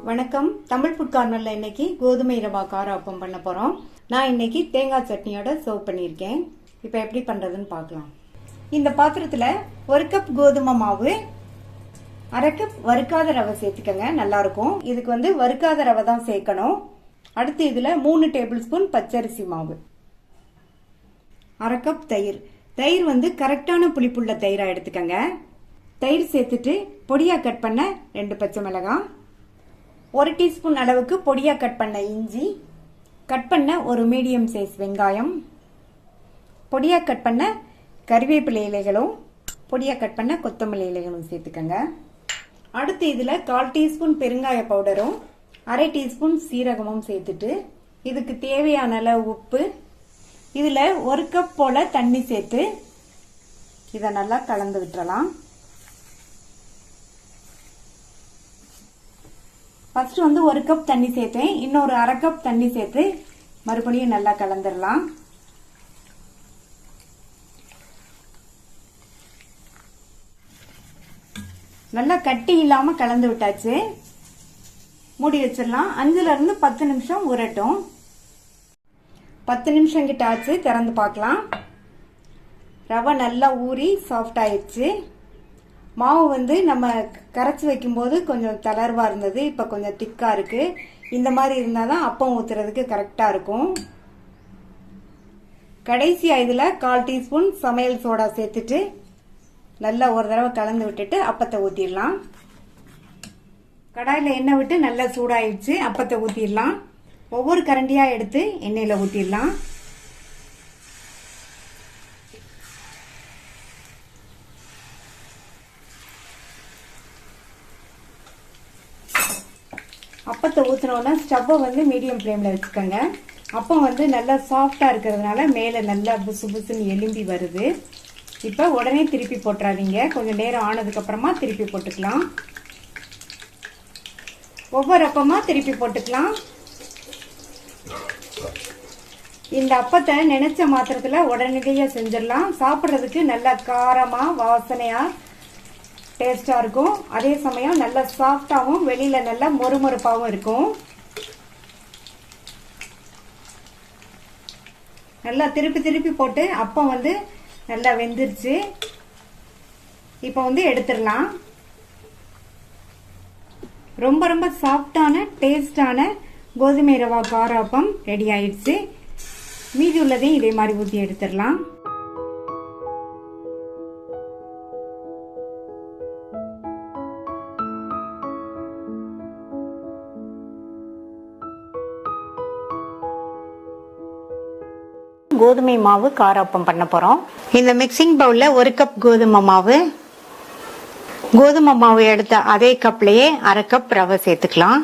வணக்கம். தமிழ் ஃபுட் கார்னர்ல இன்னைக்கு கோதுமை ரவா கார அப்பம் பண்ண போறோம். நான் இன்னைக்கு தேங்காய் சட்னியோட சர்வ் பண்ணியிருக்கேன். இப்போ எப்படி பண்றதுன்னு பார்க்கலாம். இந்த பாத்திரத்துல 1 கப் கோதுமை மாவு, 1/2 கப் வறுக்காத ரவை சேர்த்துக்கங்க, நல்லா இருக்கும். இதுக்கு வறுக்காத ரவை தான் சேர்க்கணும். அடுத்து இதுல 3 டேபிள் ஸ்பூன் பச்சரிசி மாவு, 1/2 கப் தயிர். தயிர் கரெக்டான புளிப்புள்ள தயிரா எடுத்துக்கங்க. தயிர் சேர்த்துட்டு பொடியா கட் பண்ண 2 பச்சை மிளகாய், 1 டீஸ்பூன் அளவுக்கு பொடியா கட் பண்ண இஞ்சி, கட் பண்ண ஒரு மீடியம் சைஸ் வெங்காயம், பொடியா கட் பண்ண கறிவேப்பிலை இலைகளும், பொடியா கட் பண்ண கொத்தமல்லி இலைகளும் சேர்த்துக்கங்க. அடுத்து இதுல 1/4 டீஸ்பூன் பெருங்காய பவுடரும் 1/2 டீஸ்பூன் சீரகமும் சேர்த்துட்டு இதுக்கு தேவையான அளவு உப்பு, இதுல 1 கப் போல தண்ணி சேர்த்து இதை நல்லா கலந்து விட்டுறலாம். ஃபர்ஸ்ட் 1 கப் தண்ணி சேர்த்தேன், இன்னொரு 1/2 கப் தண்ணி சேர்த்து மறுபடியும் நல்லா கலந்துடலாம். நல்லா கட்டி இல்லாம கலந்து விட்டாச்சு. மூடி வச்சிடலாம். 5ல இருந்து 10 நிமிஷம் ஊறட்டும். 10 நிமிஷம் கிட்ட ஆச்சு, திறந்து பார்க்கலாம். ரவை நல்லா ஊறி சாஃப்ட் ஆயிடுச்சு. மாவு நம்ம கரைச்சி வைக்கும்போது கொஞ்சம் தளர்வா இருந்தது, இப்ப கொஞ்சம் திக்கா இருக்கு. இந்த மாதிரி இருந்தாதான் அப்பம் ஊத்துறதுக்கு கரெக்டா இருக்கும். கடைசியா இதுல 1/4 டீஸ்பூன் சமையல் சோடா சேர்த்துட்டு நல்லா ஒரு தடவை கலந்து விட்டுட்டு அப்பத்தை ஊத்திடலாம். கடாயில எண்ணெய் விட்டு நல்லா சூடாயிடுச்சு. அப்பத்தை ஊத்திடலாம். ஒவ்வொரு கரண்டியா எடுத்து எண்ணெயில ஊத்திடலாம். அப்பத்தை ஊற்றினோன்னா ஸ்டவ்வை மீடியம் ஃப்ளேமில் வச்சுக்கோங்க. அப்பம் நல்லா சாஃப்டாக இருக்கிறதுனால மேலே நல்லா புசு புசுன்னு எலும்பி வருது. இப்போ உடனே திருப்பி போட்டுறாதீங்க, கொஞ்சம் நேரம் ஆனதுக்கப்புறமா திருப்பி போட்டுக்கலாம். ஒவ்வொரு அப்பமாக திருப்பி போட்டுக்கலாம். இந்த அப்பத்தை நினைச்ச மாத்திரத்தில் உடனடியாக செஞ்சிடலாம். சாப்பிட்றதுக்கு நல்லா காரமாக வாசனையாக டேஸ்டா இருக்கும். அதே சமயம் நல்லா சாஃப்டாவும் வெளியில நல்லா மொறுமொறுப்பாவும் இருக்கும். நல்லா திருப்பி திருப்பி போட்டு அப்பம் நல்லா வெந்துருச்சு. இப்போ எடுத்துடலாம். ரொம்ப ரொம்ப சாஃப்டான டேஸ்டான கோதுமை ரவா கார அப்பம் ரெடி ஆயிடுச்சு. மீதி உள்ளதையும் இதே மாதிரி ஊற்றி எடுத்துடலாம். கோதுமை மாவு காராப்பம் பண்ண போறோம். இந்த மிக்சிங் பவுல்ல 1 கப் கோதுமை மாவு எடுத்த அதே கப்லயே 1/2 கப் ரவை சேர்த்துக்கலாம்.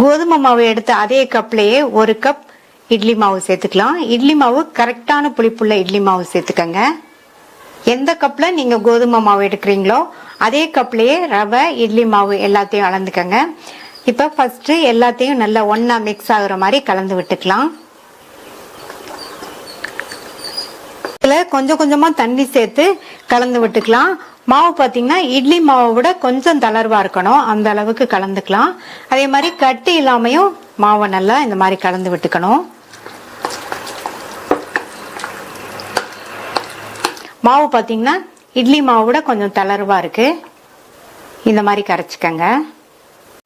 கோதுமை மாவு எடுத்த அதே கப்லயே 1 கப் இட்லி மாவு சேர்த்துக்கலாம். இட்லி மாவு கரெக்டான புளிப்புள்ள இட்லி மாவு சேர்த்துக்கங்க. எந்த கப்ல நீங்க கோதுமை மாவு எடுக்கிறீங்களோ அதே கப்லயே ரவை இட்லி மாவு எல்லாத்தையும் அளந்துக்கங்க. இப்ப ஃபர்ஸ்ட் எல்லாத்தையும் நல்லா ஒன்னா மிக்ஸ் ஆகுற மாதிரி கலந்து விட்டுக்கலாம். இதுல கொஞ்சம் கொஞ்சமா தண்ணி சேர்த்து கலந்து விட்டுக்கலாம். மாவு பாத்தீங்கன்னா இட்லி மாவை விட கொஞ்சம் தளர்வா இருக்கணும், அந்த அளவுக்கு கலந்துக்கலாம். அதே மாதிரி கட்டி இல்லாமையும் மாவை நல்லா இந்த மாதிரி கலந்து விட்டுக்கணும். மாவு பாத்தீங்கன்னா இட்லி மாவை விட கொஞ்சம் தளர்வா இருக்கு. இந்த மாதிரி கரைச்சிக்கங்க.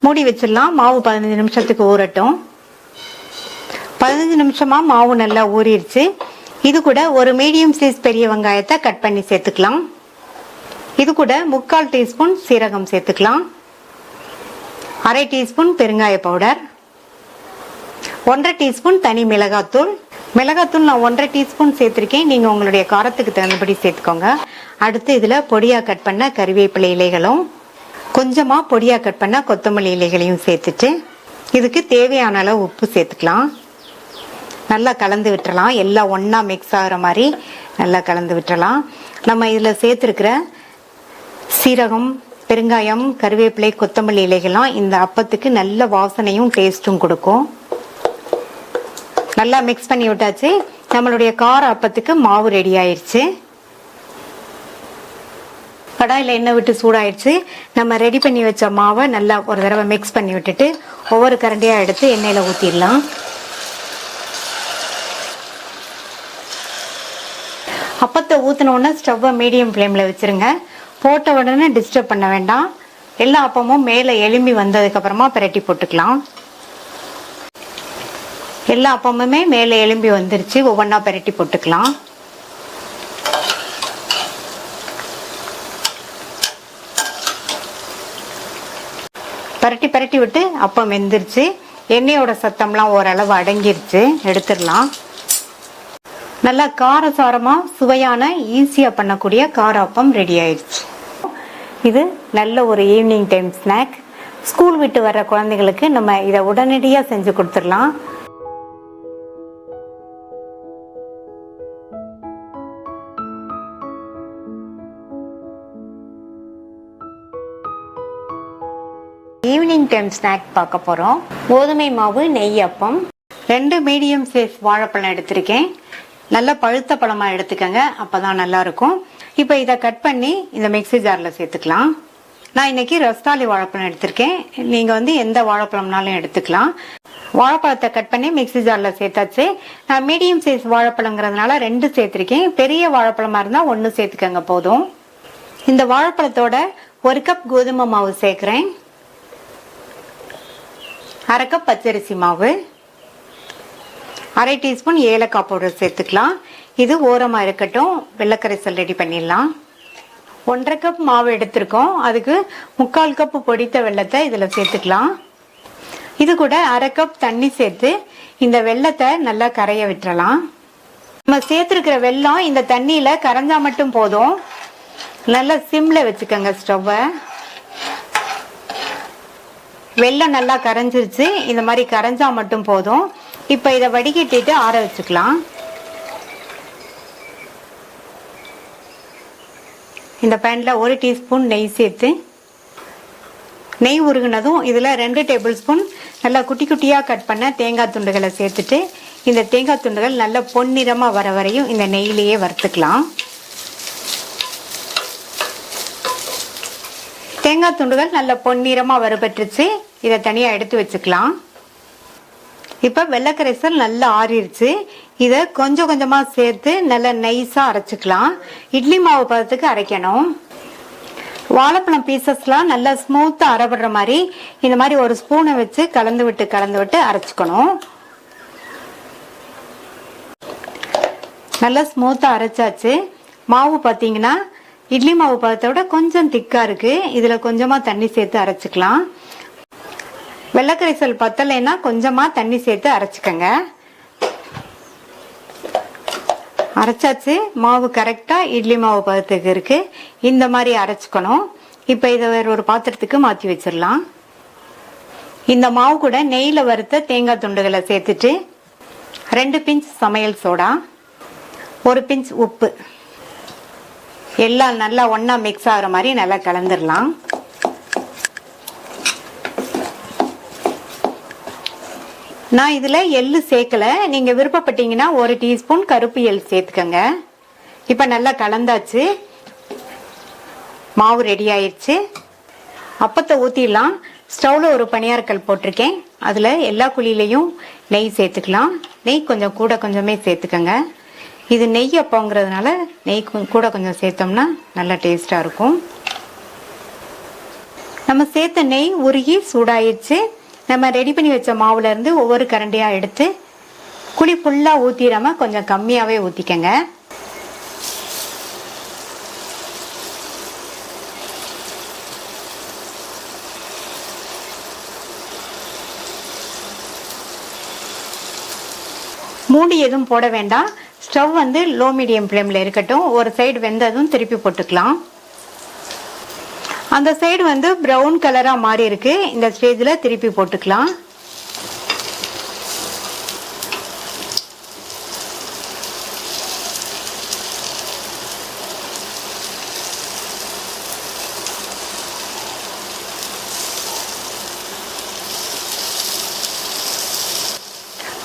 மூடி வச்சிடலாம். மாவு 15 நிமிஷத்துக்கு ஊறட்டும். 15 நிமிஷமா மாவு நல்லா ஊறிடுச்சு. இது கூட ஒரு மீடியம் சைஸ் பெரிய வெங்காயத்தை கட் பண்ணி சேர்த்துக்கலாம். இது கூட 3/4 டீஸ்பூன் சீரகம் சேர்த்துக்கலாம். 1/2 டீஸ்பூன் பெருங்காய பவுடர், 1/2 டீஸ்பூன் தனி மிளகாத்தூள். மிளகாத்தூள் நான் 1/2 டீஸ்பூன் சேர்த்திருக்கேன், நீங்க உங்களுடைய காரத்துக்கு தகுந்தபடி சேர்த்துக்கோங்க. அடுத்து இதுல பொடியா கட் பண்ண கறிவேப்பிலை இலைகளும் கொஞ்சமா பொடியா கட் பண்ண கொத்தமல்லி இலைகளையும் சேர்த்துட்டு இதுக்கு தேவையான அளவு உப்பு சேர்த்துக்கலாம். நல்லா கலந்து விட்டுறலாம். எல்லாம் ஒன்னா மிக்ஸ் ஆகிற மாதிரி நல்லா கலந்து விட்டுறலாம். நம்ம இதுல சேர்த்துருக்கிற சீரகம், பெருங்காயம், கறிவேப்பிலை, கொத்தமல்லி இலைகள்லாம் இந்த அப்பத்துக்கு நல்ல வாசனையும் டேஸ்டும் கொடுக்கும். நல்லா மிக்ஸ் பண்ணி விட்டாச்சு. நம்மளுடைய கார அப்பத்துக்கு மாவு ரெடி ஆயிடுச்சு. கடாயில் எண்ணெய் விட்டு சூடாயிடுச்சு. நம்ம ரெடி பண்ணி வச்ச மாவை நல்லா ஒரு தடவை மிக்ஸ் பண்ணி விட்டுட்டு ஒவ்வொரு கரண்டியாக எடுத்து எண்ணெயில் ஊற்றிடலாம். அப்பத்தை ஊற்றினோடனே ஸ்டவ்வை மீடியம் ஃப்ளேமில் வச்சுருங்க. போட்ட உடனே டிஸ்டர்ப் பண்ண வேண்டாம். எல்லா அப்பமும் மேலே எலும்பி வந்ததுக்கப்புறமா பிரட்டி போட்டுக்கலாம். எல்லா அப்பமுமே மேலே எலும்பி வந்துருச்சு. ஒவ்வொன்றா பிரட்டி போட்டுக்கலாம். பரட்டி விட்டு அப்பம் வெந்துருச்சு. எண்ணெயோட சத்தம்லாம் ஓரளவு அடங்கிருச்சு. எடுத்துடலாம். நல்லா காரசாரமாக சுவையான ஈஸியாக பண்ணக்கூடிய கார அப்பம் ரெடி ஆயிடுச்சு. இது நல்ல ஒரு ஈவினிங் டைம் ஸ்நாக். ஸ்கூல் விட்டு வர்ற குழந்தைங்களுக்கு நம்ம இதை உடனடியாக செஞ்சு கொடுத்துடலாம். ஈவினிங் டைம் ஸ்நாக் பார்க்க போகிறோம். கோதுமை மாவு நெய் அப்பம். 2 மீடியம் சைஸ் வாழைப்பழம் எடுத்திருக்கேன். நல்லா பழுத்த பழமாக எடுத்துக்கங்க, அப்போ தான் நல்லாயிருக்கும். இப்போ இதை கட் பண்ணி இந்த மிக்ஸி ஜாரில் சேர்த்துக்கலாம். நான் இன்னைக்கு ரஸ்தாலி வாழைப்பழம் எடுத்திருக்கேன். நீங்கள் எந்த வாழைப்பழம்னாலும் எடுத்துக்கலாம். வாழைப்பழத்தை கட் பண்ணி மிக்ஸி ஜாரில் சேர்த்தாச்சு. நான் மீடியம் சைஸ் வாழைப்பழங்கிறதுனால 2 சேர்த்துருக்கேன். பெரிய வாழைப்பழமாக இருந்தால் 1 சேர்த்துக்கங்க போதும். இந்த வாழைப்பழத்தோட 1 கப் கோதுமை மாவு சேர்க்குறேன். 1/2 கப் பச்சரிசி மாவு, 1/2 டீஸ்பூன் ஏலக்காய் பவுடர் சேர்த்துக்கலாம். இது ஓரமாக இருக்கட்டும். வெள்ளைக்கரைசல் ரெடி பண்ணிடலாம். 1/2 கப் மாவு எடுத்திருக்கோம். அதுக்கு 3/4 கப் பொடித்த வெள்ளத்தை இதில் சேர்த்துக்கலாம். இது கூட 1/2 கப் தண்ணி சேர்த்து இந்த வெள்ளத்தை நல்லா கரைய விட்டுறலாம். நம்ம சேர்த்துருக்கிற வெல்லம் இந்த தண்ணியில் கரைஞ்சா மட்டும் போதும். நல்லா சிம்ல வச்சுக்கோங்க ஸ்டவ்வை. வெல்லம் நல்லா கரைஞ்சிருச்சு. இந்த மாதிரி கரைஞ்சா மட்டும் போதும். இப்போ இதை வடிகட்டிட்டு ஆற வச்சுக்கலாம். இந்த பேனில் 1 டீஸ்பூன் நெய் சேர்த்து, நெய் உருகுனதும் இதில் 2 டேபிள் ஸ்பூன் நல்லா குட்டி குட்டியாக கட் பண்ண தேங்காய் துண்டுகளை சேர்த்துட்டு இந்த தேங்காய் துண்டுகள் நல்லா பொன்னிறமாக வர வரையும் இந்த நெய்யிலேயே வறுத்துக்கலாம். தேங்காய் துண்டுகள் நல்ல பொன்னிறமாக வறுபட்டுருச்சு. இதை தனியாக எடுத்து வச்சுக்கலாம். இப்போ வெள்ளைக்கரைசல் நல்லா ஆறிடுச்சு. இதை கொஞ்சம் கொஞ்சமாக சேர்த்து நல்லா நைஸாக அரைச்சிக்கலாம். இட்லி மாவு பதத்துக்கு அரைக்கணும். வாழைப்பழம் பீசஸ்லாம் நல்லா ஸ்மூத்தாக அரைப்படுற மாதிரி இந்த மாதிரி ஒரு ஸ்பூனை வச்சு கலந்து விட்டு அரைச்சிக்கணும். நல்லா ஸ்மூத்தாக அரைச்சாச்சு. மாவு பார்த்தீங்கன்னா இட்லி மாவு பதத்தை விட கொஞ்சம் திக்காக இருக்குது. இதில் கொஞ்சமாக தண்ணி சேர்த்து அரைச்சிக்கலாம். வெள்ளைக்கரைசல் பத்தலைன்னா கொஞ்சமாக தண்ணி சேர்த்து அரைச்சிக்கங்க. அரைச்சாச்சு. மாவு கரெக்டாக இட்லி மாவு பதத்துக்கு இருக்குது. இந்த மாதிரி அரைச்சிக்கணும். இப்போ இதை வேற ஒரு பாத்திரத்துக்கு மாற்றி வச்சிடலாம். இந்த மாவு கூட நெய்யில் வறுத்த தேங்காய் துண்டுகளை சேர்த்துட்டு 2 பிஞ்ச் சமையல் சோடா, 1 பிஞ்ச் உப்பு எல்லாம் நல்லா ஒன்றா மிக்ஸ் ஆகிற மாதிரி நல்லா கலந்துடலாம். நான் இதில் எள்ளு சேர்க்கலை. நீங்கள் விருப்பப்பட்டீங்கன்னா 1 டீஸ்பூன் கருப்பு எள் சேர்த்துக்கங்க. இப்போ நல்லா கலந்தாச்சு. மாவு ரெடி ஆயிடுச்சு. அப்பத்தை ஊற்றிடலாம். ஸ்டவ்வில் ஒரு பணியாரக்கல் போட்டிருக்கேன். அதில் எல்லா குழியிலையும் நெய் சேர்த்துக்கலாம். நெய் கொஞ்சம் கூட கொஞ்சமே சேர்த்துக்கங்க. இது நெய் அப்பங்கிறதுனால நெய் கூட கொஞ்சம் சேர்த்தோம்னா நல்லா டேஸ்டாக இருக்கும். நம்ம சேர்த்த நெய் உருகி சூடாயிடுச்சு. நம்ம ரெடி பண்ணி வச்ச மாவுலேருந்து ஒவ்வொரு கரண்டியாக எடுத்து குழி ஃபுல்லாக ஊற்றிடாம கொஞ்சம் கம்மியாகவே ஊற்றிக்கங்க. மூடி எதுவும் போட வேண்டாம். ஸ்டவ் லோ மீடியம் ஃப்ளேமில் இருக்கட்டும். ஒரு சைடு வெந்ததும் திருப்பி போட்டுக்கலாம். அந்த சைடு ப்ரௌன் கலராக மாறி இருக்கு. இந்த ஸ்டேஜில் திருப்பி போட்டுக்கலாம்.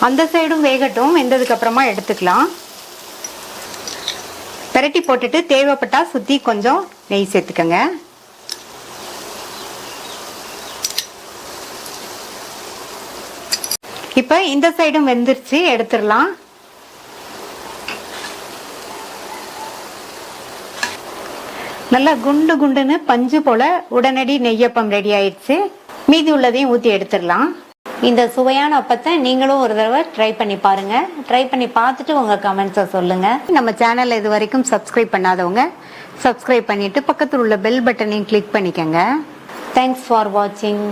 அந்த சைடும் வேகட்டும். வெந்ததுக்கு அப்புறமா எடுத்துக்கலாம். பெரட்டி போட்டுட்டு தேவைப்பட்டா சுத்தி கொஞ்சம் நெய் சேர்த்துக்கங்க. இப்ப இந்த சைடும் வெந்துருச்சு, எடுத்துடலாம். நல்லா குண்டு குண்டுன்னு பஞ்சு போல உடனடி நெய்யப்பம் ரெடி ஆயிடுச்சு. மீதி உள்ளதையும் ஊத்தி எடுத்துடலாம். இந்த சுவையான அப்பத்தை நீங்களும் ஒரு தடவை ட்ரை பண்ணி பாருங்க. ட்ரை பண்ணி பார்த்துட்டு உங்க கமெண்ட்ஸை சொல்லுங்க. நம்ம சேனல்ல இது வரைக்கும் சப்ஸ்கிரைப் பண்ணாதவங்க சப்ஸ்கிரைப் பண்ணிட்டு பக்கத்தில் உள்ள பெல் பட்டனையும் கிளிக் பண்ணிக்கங்க. தேங்க்ஸ் ஃபார் வாட்சிங்.